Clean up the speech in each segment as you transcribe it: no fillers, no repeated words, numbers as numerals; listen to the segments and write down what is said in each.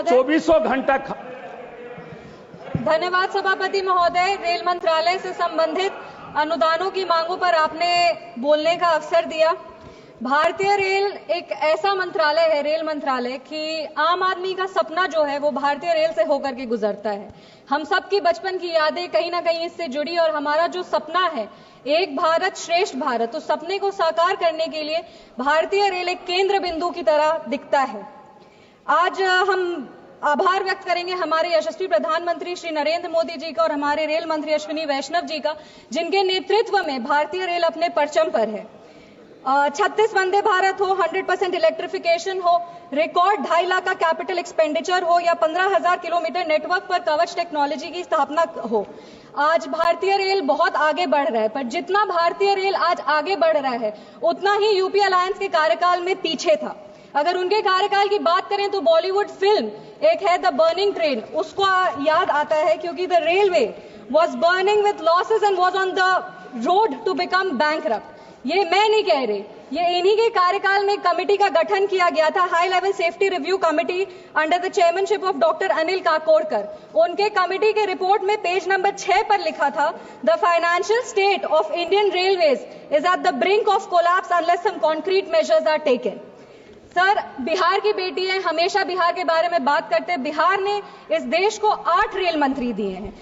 महोदय। 2400 घंटा। धन्यवाद सभापति महोदय। रेल मंत्रालय से संबंधित अनुदानों की मांगों पर आपने बोलने का अवसर दिया। भारतीय रेल एक ऐसा मंत्रालय है, रेल मंत्रालय, कि आम आदमी का सपना जो है वो भारतीय रेल से होकर के गुजरता है। हम सबकी बचपन की यादें कहीं ना कहीं इससे जुड़ी, और हमारा जो सपना है एक भारत श्रेष्ठ भारत, उस सपने को साकार करने के लिए भारतीय रेल एक केंद्र बिंदु की तरह दिखता है। आज हम आभार व्यक्त करेंगे हमारे यशस्वी प्रधानमंत्री श्री नरेंद्र मोदी जी का और हमारे रेल मंत्री अश्विनी वैष्णव जी का, जिनके नेतृत्व में भारतीय रेल अपने परचम पर है। 36 वंदे भारत हो, 100% इलेक्ट्रिफिकेशन हो, रिकॉर्ड 2.5 लाख का कैपिटल एक्सपेंडिचर हो, या 15,000 किलोमीटर नेटवर्क पर कवच टेक्नोलॉजी की स्थापना हो, आज भारतीय रेल बहुत आगे बढ़ रहा है। पर जितना भारतीय रेल आज आगे बढ़ रहा है उतना ही यूपी अलायंस के कार्यकाल में पीछे था। अगर उनके कार्यकाल की बात करें तो बॉलीवुड फिल्म एक है द बर्निंग ट्रेन, उसको याद आता है, क्योंकि the railway was burning with losses and was on the road to become bankrupt. ये मैं नहीं कह रही, ये इन्हीं के कार्यकाल में कमेटी का गठन किया गया था, high level safety review committee under the chairmanship of doctor Anil Kakodkar. उनके कमेटी के रिपोर्ट में पेज नंबर 6 पर लिखा था, the financial state of Indian railways is at the brink of collapse unless some concrete measures are taken. Sir, Bihar की बेटी है, हमेशा बिहार के बारे में बात करते हैं। बिहार ने इस देश को 8 रेल मंत्री दिए हैं।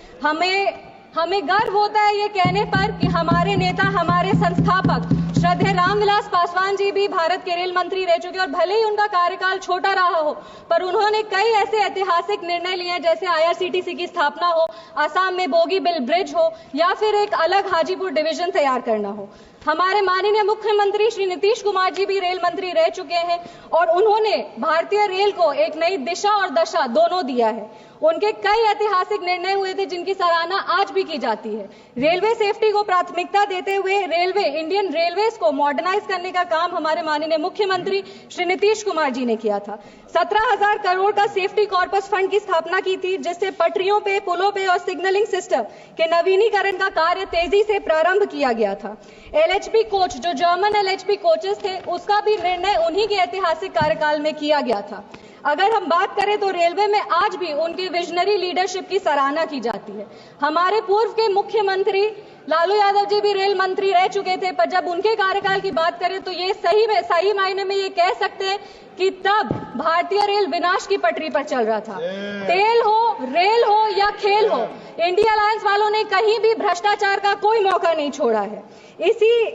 हमें गर्व होता है ये कहने पर कि हमारे नेता, हमारे संस्थापक श्रद्धेय रामविलास पासवान जी भी भारत के रेल मंत्री रह चुके, और भले ही उनका कार्यकाल छोटा रहा हो, पर उन्होंने कई ऐसे ऐतिहासिक निर्णय लिए हैं, जैसे आईआरसीटीसी की स्थापना हो, असम में बोगीबिल ब्रिज हो, या फिर एक अलग हाजीपुर डिवीजन तैयार करना हो। हमारे माननीय मुख्यमंत्री श्री नीतीश कुमार जी भी रेल मंत्री रह चुके हैं, और उन्होंने भारतीय रेल को एक नई दिशा और दशा दोनों दिया है। उनके कई ऐतिहासिक निर्णय हुए थे जिनकी सराहना आज भी की जाती है। रेलवे सेफ्टी को प्राथमिकता देते हुए इंडियन रेलवेज को मॉडर्नाइज करने का काम हमारे माननीय मुख्यमंत्री श्री नीतीश कुमार जी ने किया था। 17,000 करोड़ का सेफ्टी कॉर्पस फंड की स्थापना की थी, जिससे पटरियों पे, पुलों पे और सिग्नलिंग सिस्टम के नवीनीकरण का कार्य तेजी से प्रारंभ किया गया था। एलएचबी कोच, जो जर्मन एलएचबी कोचेस थे, उसका भी निर्णय उन्हीं के ऐतिहासिक कार्यकाल में किया गया था। अगर हम बात करें तो रेलवे में आज भी उनकी विजनरी लीडरशिप की सराहना की जाती है। हमारे पूर्व के मुख्यमंत्री लालू यादव जी भी रेल मंत्री रह चुके थे, पर जब उनके कार्यकाल की बात करें तो ये सही मायने में ये कह सकते हैं कि तब भारतीय रेल विनाश की पटरी पर चल रहा था। तेल हो, रेल हो या खेल हो, इंडिया अलायंस वालों ने कहीं भी भ्रष्टाचार का कोई मौका नहीं छोड़ा है।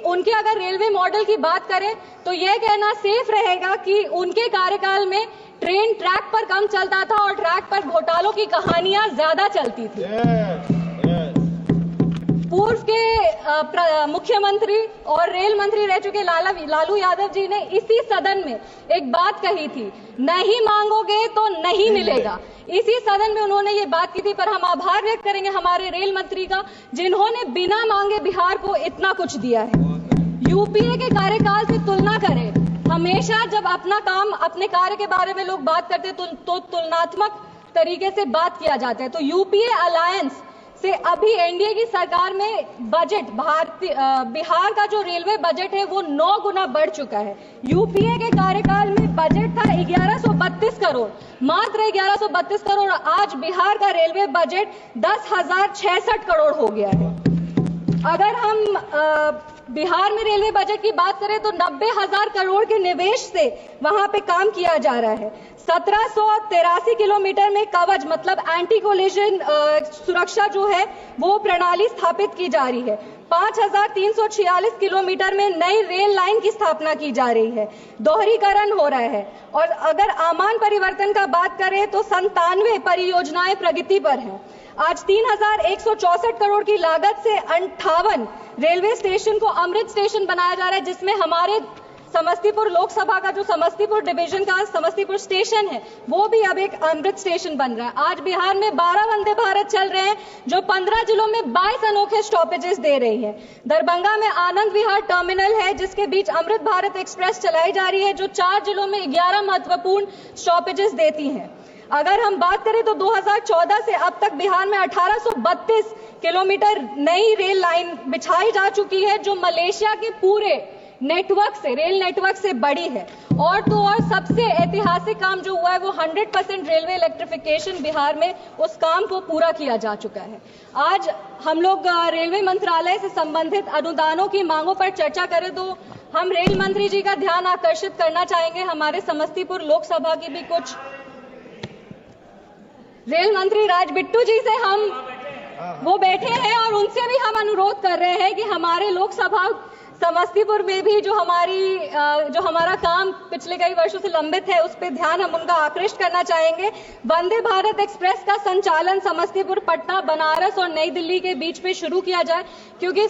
उनके अगर रेलवे मॉडल की बात करें तो यह कहना सेफ रहेगा कि उनके कार्यकाल में ट्रेन ट्रैक पर कम चलता था और ट्रैक पर घोटालों की कहानियां ज्यादा चलती थी। पूर्व के मुख्यमंत्री और रेल मंत्री रह चुके लालू यादव जी ने इसी सदन में एक बात कही थी, नहीं मांगोगे तो नहीं मिलेगा। इसी सदन में उन्होंने ये बात की थी। पर हम आभार व्यक्त करेंगे हमारे रेल मंत्री का, जिन्होंने बिना मांगे बिहार को इतना कुछ दिया है। यूपीए के कार्यकाल से तुलना करें, हमेशा जब अपना काम, अपने कार्य के बारे में लोग बात करते तो तुलनात्मक तरीके से बात किया जाता है। तो यूपीए अलायंस से अभी एनडीए की सरकार में बजट, बिहार का जो रेलवे बजट है वो 9 गुना बढ़ चुका है। यूपीए के कार्यकाल में बजट था 1132 करोड़, मात्र 1132 करोड़। आज बिहार का रेलवे बजट 10,066 करोड़ हो गया है। अगर हम बिहार में रेलवे बजट की बात करें तो 90,000 करोड़ के निवेश से वहां पे काम किया जा रहा है। 1783 किलोमीटर में कवच, मतलब एंटी कोलिजन सुरक्षा जो है वो प्रणाली स्थापित की जा रही है। 5,346 किलोमीटर में नई रेल लाइन की स्थापना की जा रही है, दोहरीकरण हो रहा है। और अगर आमान परिवर्तन का बात करें तो 97 परियोजनाएं प्रगति पर हैं। आज 3,164 करोड़ की लागत से 58 रेलवे स्टेशन को अमृत स्टेशन बनाया जा रहा है, जिसमें हमारे समस्तीपुर लोकसभा का जो समस्तीपुर डिवीजन का समस्तीपुर स्टेशन है वो भी अब एक अमृत स्टेशन बन रहा है। आज बिहार में 12 वंदे भारत चल रहे हैं, जो 15 जिलों में 22 अनोखे स्टॉपेजेस दे रही है। दरभंगा में आनंद विहार टर्मिनल है, जिसके बीच अमृत भारत एक्सप्रेस चलाई जा रही है, जो 4 जिलों में 11 महत्वपूर्ण स्टॉपेजेस देती है। अगर हम बात करें तो 2014 से अब तक बिहार में 1832 किलोमीटर नई रेल लाइन बिछाई जा चुकी है, जो मलेशिया के पूरे नेटवर्क से, रेल नेटवर्क से बड़ी है। और तो और सबसे ऐतिहासिक काम जो हुआ है वो 100% रेलवे इलेक्ट्रिफिकेशन बिहार में, उस काम को पूरा किया जा चुका है। आज हम लोग रेलवे मंत्रालय से संबंधित अनुदानों की मांगों पर चर्चा करें तो हम रेल मंत्री जी का ध्यान आकर्षित करना चाहेंगे। हमारे समस्तीपुर लोकसभा की भी कुछ रेल मंत्री राज बिट्टू जी से हम वो बैठे हैं और उनसे भी हम अनुरोध कर रहे हैं कि हमारे लोकसभा समस्तीपुर में भी जो हमारा काम पिछले कई वर्षों से लंबित है उस पर ध्यान हम उनका आकृष्ट करना चाहेंगे। वंदे भारत एक्सप्रेस का संचालन समस्तीपुर, पटना, बनारस और नई दिल्ली के बीच में शुरू किया जाए, क्योंकि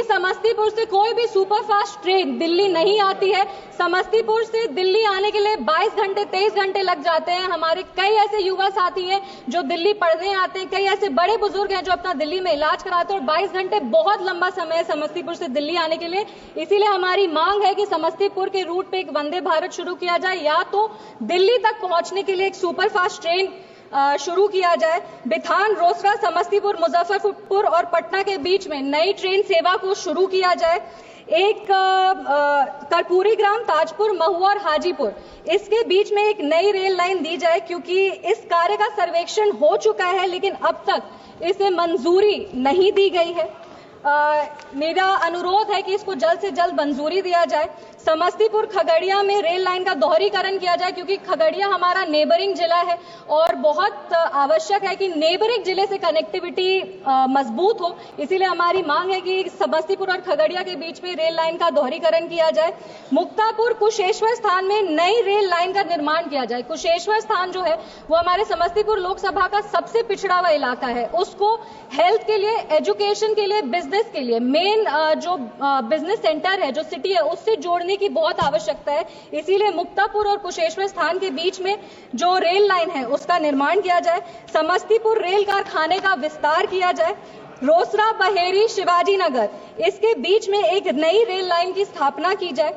समस्तीपुर से कोई भी सुपरफास्ट ट्रेन दिल्ली नहीं आती है। समस्तीपुर से दिल्ली आने के लिए 22 घंटे 23 घंटे लग जाते हैं। हमारे कई ऐसे युवा साथी हैं जो दिल्ली पढ़ने आते हैं, कई ऐसे बड़े बुजुर्ग हैं जो अपना दिल्ली में इलाज कराते हैं, और 22 घंटे बहुत लंबा समय है समस्तीपुर से दिल्ली आने के लिए। इसीलिए हमारी मांग है कि समस्तीपुर के रूट पे एक वंदे भारत शुरू किया जाए, या तो दिल्ली तक पहुंचने के लिए एक सुपरफास्ट ट्रेन शुरू किया जाए। बिथान, रोसड़ा, समस्तीपुर, मुजफ्फरपुर और पटना के बीच में नई ट्रेन सेवा को शुरू किया जाए। एक कर्पूरी ग्राम, ताजपुर, महुआ और हाजीपुर, इसके बीच में एक नई रेल लाइन दी जाए, क्योंकि इस कार्य का सर्वेक्षण हो चुका है लेकिन अब तक इसे मंजूरी नहीं दी गई है। मेरा अनुरोध है कि इसको जल्द से जल्द मंजूरी दिया जाए। समस्तीपुर खगड़िया में रेल लाइन का दोहरीकरण किया जाए, क्योंकि खगड़िया हमारा नेबरिंग जिला है और बहुत आवश्यक है कि नेबरिंग जिले से कनेक्टिविटी मजबूत हो। इसीलिए हमारी मांग है कि समस्तीपुर और खगड़िया के बीच में रेल लाइन का दोहरीकरण किया जाए। मुक्तापुर, कुशेश्वर स्थान में नई रेल लाइन का निर्माण किया जाए। कुशेश्वर स्थान जो है वो हमारे समस्तीपुर लोकसभा का सबसे पिछड़ा हुआ इलाका है। उसको हेल्थ के लिए, एजुकेशन के लिए, बिजनेस के लिए, मेन जो बिजनेस सेंटर है, जो सिटी है, उससे जोड़ने की बहुत आवश्यकता है। इसीलिए मुक्तापुर और कुशेश्वर स्थान के बीच में जो रेल लाइन है उसका निर्माण किया जाए। समस्तीपुर रेल कारखाने का विस्तार किया जाए। रोसड़ा, बहेरी, शिवाजी नगर, इसके बीच में एक नई रेल लाइन की स्थापना की जाए।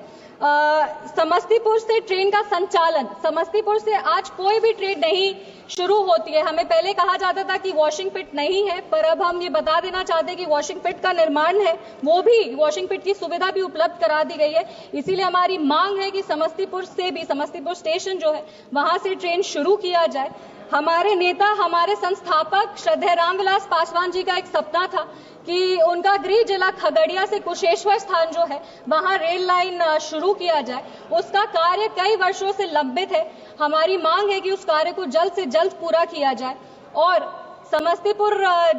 समस्तीपुर से ट्रेन का संचालन, समस्तीपुर से आज कोई भी ट्रेन नहीं शुरू होती है। हमें पहले कहा जाता था कि वॉशिंग पिट नहीं है, पर अब हम ये बता देना चाहते हैं कि वॉशिंग पिट का निर्माण है, वो भी वॉशिंग पिट की सुविधा भी उपलब्ध करा दी गई है। इसीलिए हमारी मांग है कि समस्तीपुर से भी, समस्तीपुर स्टेशन जो है वहां से ट्रेन शुरू किया जाए। हमारे नेता, हमारे संस्थापक श्रद्धेय रामविलास पासवान जी का एक सपना था कि उनका गृह जिला खगड़िया से कुशेश्वर स्थान जो है वहां रेल लाइन शुरू किया जाए। उसका कार्य कई वर्षों से लंबित है। हमारी मांग है कि उस कार्य को जल्द से जल्द पूरा किया जाए। और समस्तीपुर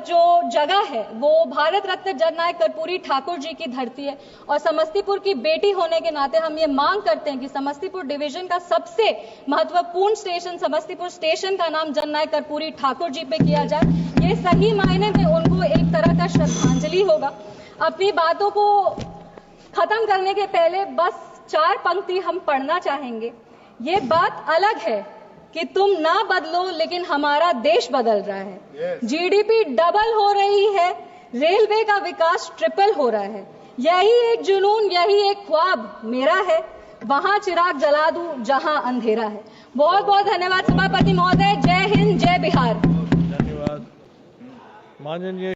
जो जगह है वो भारत रत्न जननायक कर्पूरी ठाकुर जी की धरती है, और समस्तीपुर की बेटी होने के नाते हम ये मांग करते हैं कि समस्तीपुर डिवीजन का सबसे महत्वपूर्ण स्टेशन, समस्तीपुर स्टेशन का नाम जननायक कर्पूरी ठाकुर जी पे किया जाए। ये सही मायने में उनको एक तरह का श्रद्धांजलि होगा। अपनी बातों को खत्म करने के पहले बस 4 पंक्ति हम पढ़ना चाहेंगे। ये बात अलग है कि तुम ना बदलो, लेकिन हमारा देश बदल रहा है। जीडीपी डबल हो रही है, रेलवे का विकास ट्रिपल हो रहा है। यही एक जुनून, यही एक ख्वाब मेरा है, वहां चिराग जला दूं जहां अंधेरा है। बहुत बहुत धन्यवाद सभापति महोदय। जय हिंद, जय बिहार। धन्यवाद माननीय